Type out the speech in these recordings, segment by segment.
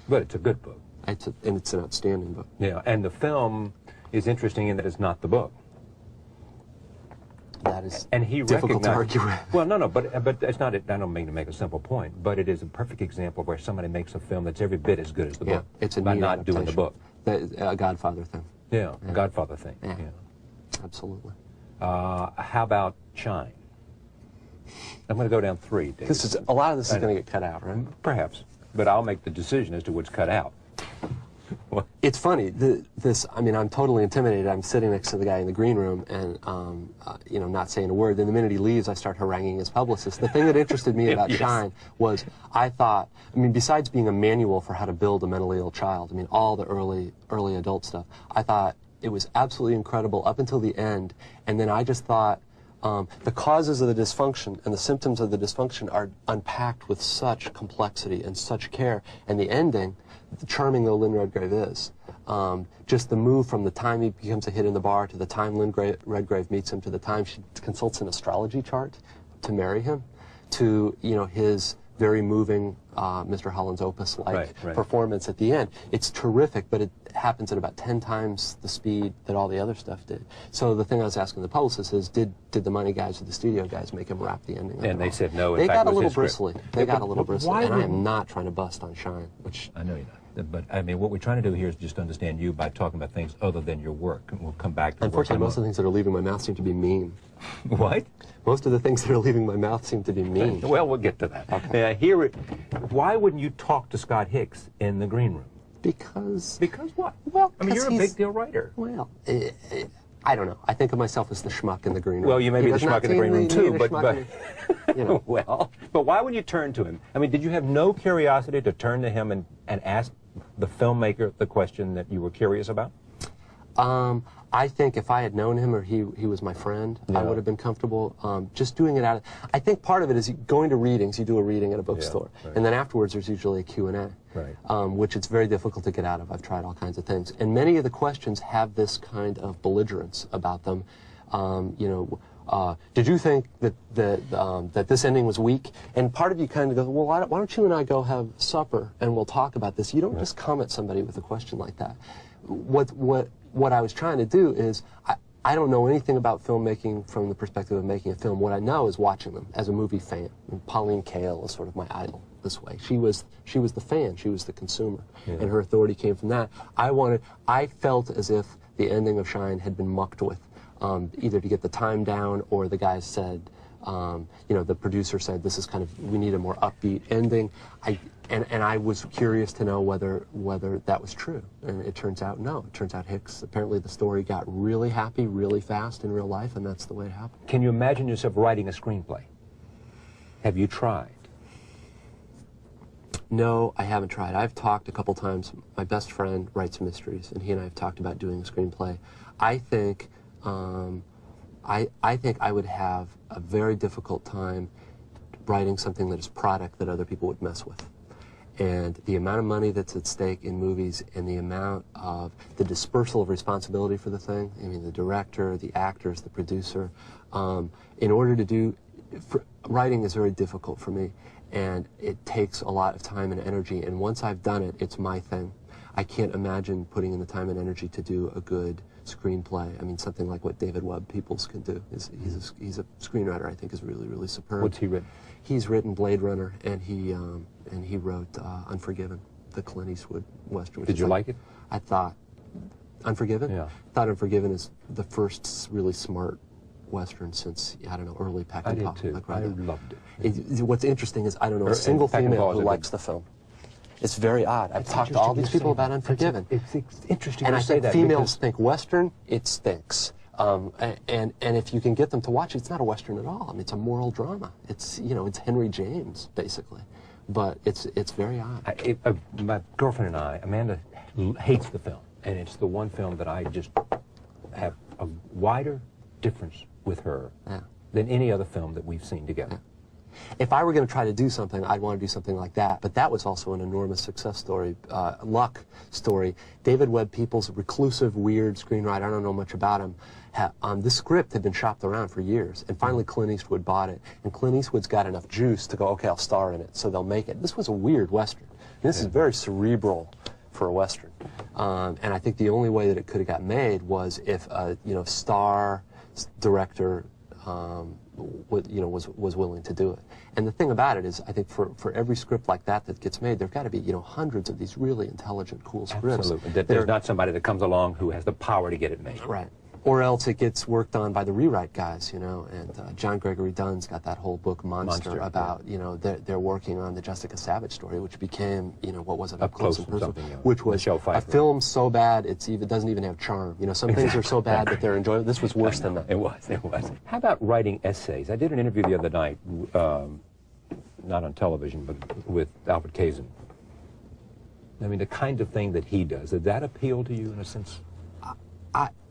But it's a good book. And it's an outstanding book. Yeah, and the film is interesting in that it's not the book. That is and he difficult to argue with. Well, no, but it's not. I don't mean to make a simple point, but it is a perfect example where somebody makes a film that's every bit as good as the book. It's a by neat not doing the book. A Godfather thing. Yeah, a Godfather thing. Yeah. Absolutely. How about Shine? I'm going to go down 3. Dave. A lot of this is going to get cut out, right? Perhaps, but I'll make the decision as to what's cut out. It's funny. I mean, I'm totally intimidated. I'm sitting next to the guy in the green room, and you know, not saying a word. Then the minute he leaves, I start haranguing his publicist. The thing that interested me about Shine was, I thought, I mean, besides being a manual for how to build a mentally ill child, I mean, all the early adult stuff, I thought it was absolutely incredible up until the end. And then I just thought, the causes of the dysfunction and the symptoms of the dysfunction are unpacked with such complexity and such care. And the ending, charming though Lynn Redgrave is, just the move from the time he becomes a hit in the bar to the time Lynn Redgrave meets him to the time she consults an astrology chart to marry him, to, you know, his very moving Mr. Holland's Opus-like performance at the end. It's terrific, but it happens at about 10 times the speed that all the other stuff did. So the thing I was asking the publicist is, did the money guys or the studio guys make him wrap the ending? And they said no. They got a little bristly. They got a little bristly, and I am not trying to bust on Shine. Which I know you're not. But I mean, what we're trying to do here is just understand you by talking about things other than your work. And we'll come back to. Unfortunately, most of the things that are leaving my mouth seem to be mean. What? Most of the things that are leaving my mouth seem to be mean. Well, we'll get to that. Okay. Why wouldn't you talk to Scott Hicks in the green room? Because what? Well, I mean, you're a big deal writer. Well, I don't know. I think of myself as the schmuck in the green room. Well, you may be the schmuck in the green room too, but you know. Well, but why would you turn to him? I mean, did you have no curiosity to turn to him and ask the filmmaker the question that you were curious about? I think if I had known him or he was my friend, I would have been comfortable just doing it out of... I think part of it is going to readings. You do a reading at a bookstore, and then afterwards there's usually a Q&A, which it's very difficult to get out of. I've tried all kinds of things. And many of the questions have this kind of belligerence about them. You know, did you think that this ending was weak? And part of you kind of goes, well, why don't you and I go have supper and we'll talk about this? You don't just come at somebody with a question like that. What I was trying to do is, I don't know anything about filmmaking from the perspective of making a film. What I know is watching them as a movie fan. And Pauline Kael is sort of my idol this way. She was the fan. She was the consumer, and her authority came from that. I felt as if the ending of Shine had been mucked with, either to get the time down, or the guys said, you know, the producer said, this is kind of, we need a more upbeat ending. And I was curious to know whether that was true. And it turns out no. It turns out Hicks, apparently the story got really happy really fast in real life, and that's the way it happened. Can you imagine yourself writing a screenplay? Have you tried? No, I haven't tried. I've talked a couple times. My best friend writes mysteries, and he and I have talked about doing a screenplay. I think I would have a very difficult time writing something that is product that other people would mess with. And the amount of money that's at stake in movies, and the amount of the dispersal of responsibility for the thing, I mean, the director, the actors, the producer, in order to do, writing is very difficult for me, and it takes a lot of time and energy, and once I've done it, it's my thing. I can't imagine putting in the time and energy to do a good screenplay. I mean, something like what David Webb Peoples can do. He's a screenwriter, I think, is really, really superb. What's he written? He's written Blade Runner, and he wrote Unforgiven, the Clint Eastwood Western. Did you like it? I thought Unforgiven? Yeah. I thought Unforgiven is the first really smart Western since, I don't know, early Peckinpah. I did too. I loved it. What's interesting is I don't know a single female who likes the film. It's very odd. I've talked to all these people about Unforgiven. It's interesting and to say that. And I think females think Western, it stinks. And if you can get them to watch it, it's not a Western at all. I mean, it's a moral drama. It's, you know, it's Henry James, basically. But it's very odd. My girlfriend and I, Amanda, hates the film. And it's the one film that I just have a wider difference with her than any other film that we've seen together. If I were going to try to do something, I'd want to do something like that. But that was also an enormous success story, luck story. David Webb Peoples, reclusive, weird screenwriter, I don't know much about him. This script had been shopped around for years, and finally Clint Eastwood bought it. And Clint Eastwood's got enough juice to go, okay, I'll star in it, so they'll make it. This was a weird Western. This is very cerebral for a Western. And I think the only way that it could have got made was if a star director was willing to do it. And the thing about it is, I think for every script like that gets made, there've got to be hundreds of these really intelligent, cool scripts. Absolutely. That there's not somebody that comes along who has the power to get it made. Right. Or else it gets worked on by the rewrite guys, and John Gregory Dunn's got that whole book, Monster, about, they're working on the Jessica Savage story, which became, what was it, Up Close and Personal, which was a film so bad it doesn't even have charm. Some things are so bad that they're enjoyable. This was worse than that. It was. How about writing essays? I did an interview the other night, not on television, but with Alfred Kazin. I mean, the kind of thing that he does, did that appeal to you in a sense?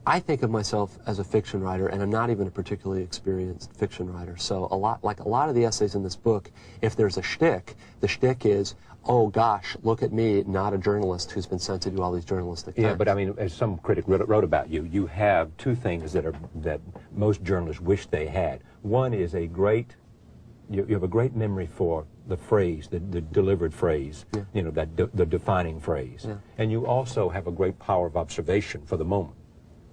I think of myself as a fiction writer, and I'm not even a particularly experienced fiction writer. So a lot of the essays in this book, if there's a shtick, the shtick is, oh gosh, look at me, not a journalist who's been sent to do all these journalistic things. Yeah, but I mean, as some critic wrote about you, you have two things that most journalists wish they had. One is you have a great memory for the phrase, the delivered phrase, yeah. The defining phrase. Yeah. And you also have a great power of observation for the moment.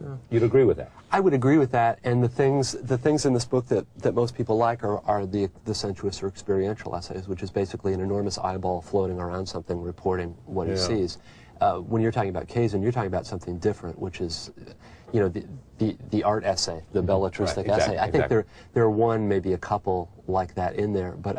Yeah. You'd agree with that? I would agree with that, and the things in this book that most people like are the sensuous or experiential essays, which is basically an enormous eyeball floating around something, reporting what he sees. When you're talking about Kazin, you're talking about something different, which is, the art essay, the belletristic essay. I think there are one, maybe a couple like that in there, but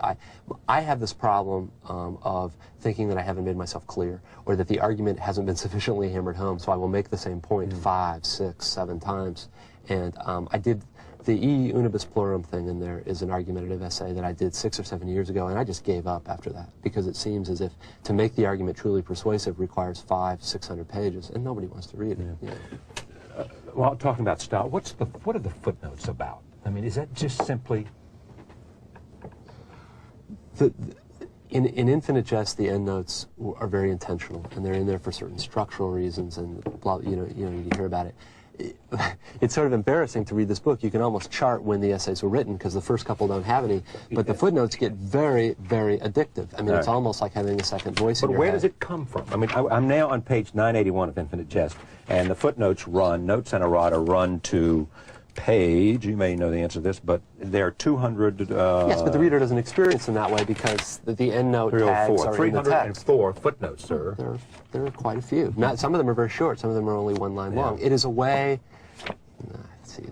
I have this problem of thinking that I haven't made myself clear, or that the argument hasn't been sufficiently hammered home, so I will make the same point 5, 6, 7 times. And I did the E unibus plurum thing in there is an argumentative essay that I did 6 or 7 years ago, and I just gave up after that, because it seems as if to make the argument truly persuasive requires 500, 600 pages, and nobody wants to read it. Yeah. Well, talking about style, what are the footnotes about? I mean, is that just simply... In Infinite Jest, the endnotes are very intentional, and they're in there for certain structural reasons, and blah, you hear about it. It's sort of embarrassing to read this book. You can almost chart when the essays were written, because the first couple don't have any, but the footnotes get very, very addictive. I mean, it's almost like having a second voice in your head. But where does it come from? I mean, I'm now on page 981 of Infinite Jest, and the footnotes notes and errata run to page, you may know the answer to this, but there are 200... yes, but the reader doesn't experience them that way, because the endnote tags are in the text. 304 footnotes, sir. There are quite a few. Some of them are very short. Some of them are only one line long. It is a way... Let's see,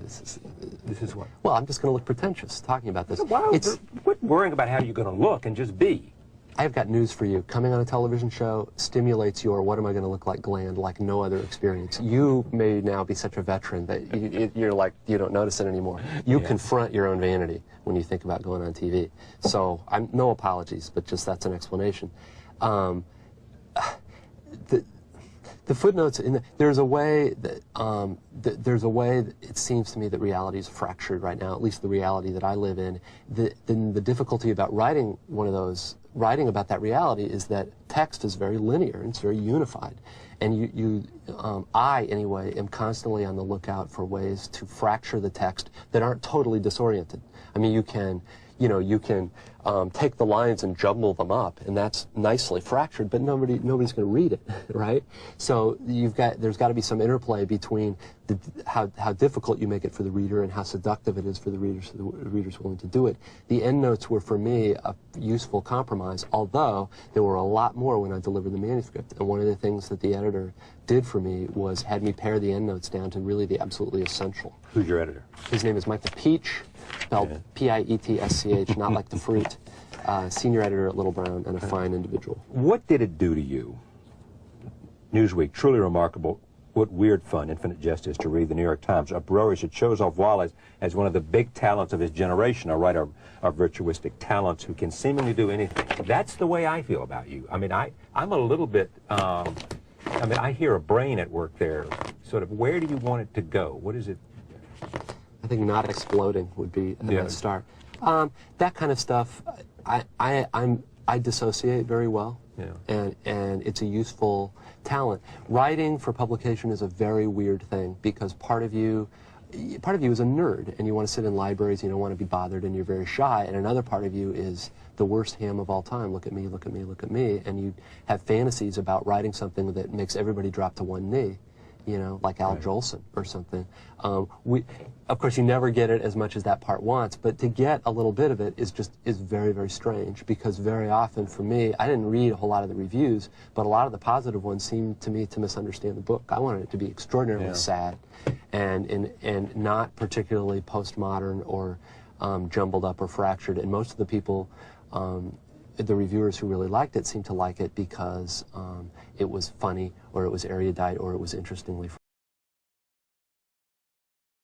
this is what? Well, I'm just going to look pretentious talking about this. Quit worrying about how you're going to look and just be. I've got news for you. Coming on a television show stimulates your what am I going to look like gland like no other experience. You may now be such a veteran that you're like, you don't notice it anymore. You confront your own vanity when you think about going on TV. So no apologies, but just that's an explanation. The footnotes there's a way that it seems to me that reality is fractured right now, at least the reality that I live in. The difficulty about writing about that reality is that text is very linear and it's very unified, and I anyway am constantly on the lookout for ways to fracture the text that aren't totally disoriented. I mean, you can take the lines and jumble them up, and that's nicely fractured, but nobody's going to read it, right? So there's got to be some interplay between how difficult you make it for the reader and how seductive it is for the readers, so the reader's willing to do it. The endnotes were for me a useful compromise, although there were a lot more when I delivered the manuscript. And one of the things that the editor did for me was had me pare the endnotes down to really the absolutely essential. Who's your editor? His name is Michael Peach, spelled P-I-E-T-S-C-H, not like the fruit. Senior editor at Little Brown, and a fine individual. What did it do to you? Newsweek, truly remarkable. What weird fun Infinite Jest is to read. The New York Times, uproarious. It shows off Wallace as one of the big talents of his generation, a writer of virtuistic talents who can seemingly do anything. That's the way I feel about you. I mean, I'm a little bit, I hear a brain at work there. Sort of, where do you want it to go? What is it? I think not exploding would be a start. That kind of stuff, I dissociate very well, and it's a useful talent. Writing for publication is a very weird thing, because part of you is a nerd, and you want to sit in libraries, you don't want to be bothered, and you're very shy, and another part of you is the worst ham of all time. Look at me, look at me, look at me. And you have fantasies about writing something that makes everybody drop to one knee, you know, like Al Jolson or something. Of course, you never get it as much as that part wants, but to get a little bit of it is very, very strange, because very often for me, I didn't read a whole lot of the reviews, but a lot of the positive ones seemed to me to misunderstand the book. I wanted it to be extraordinarily sad and not particularly postmodern or jumbled up or fractured. And most of the people, the reviewers who really liked it, seemed to like it because it was funny, or it was erudite, or it was interestingly